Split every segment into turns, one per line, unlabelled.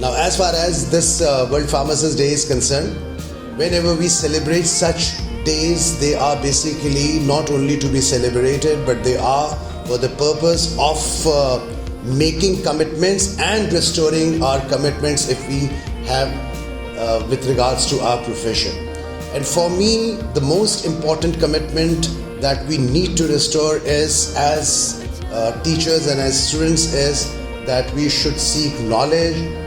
Now, as far as this World Pharmacists Day is concerned, whenever we celebrate such days, they are basically not only to be celebrated, but they are for the purpose of making commitments and restoring our commitments if we have with regards to our profession. And for me, the most important commitment that we need to restore is, as teachers and as students, is that we should seek knowledge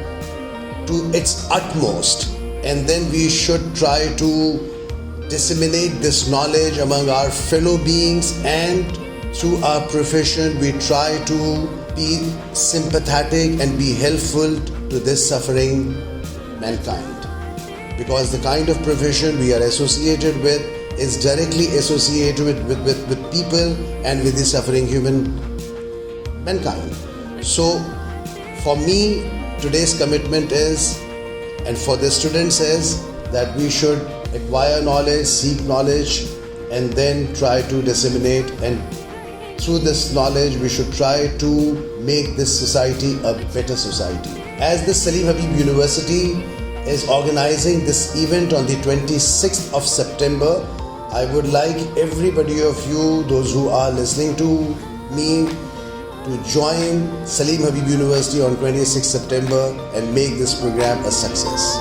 to its utmost, and then we should try to disseminate this knowledge among our fellow beings, and through our profession we try to be sympathetic and be helpful to this suffering mankind, because the kind of profession we are associated with is directly associated with people and with the suffering human mankind. So for me, today's commitment is, and for the students is, that we should acquire knowledge, seek knowledge, and then try to disseminate, and through this knowledge we should try to make this society a better society. As the Salim Habib University is organizing this event on the 26th of September, I would like everybody of you, those who are listening to me, to join Salim Habib University on 26th September and make this program a success.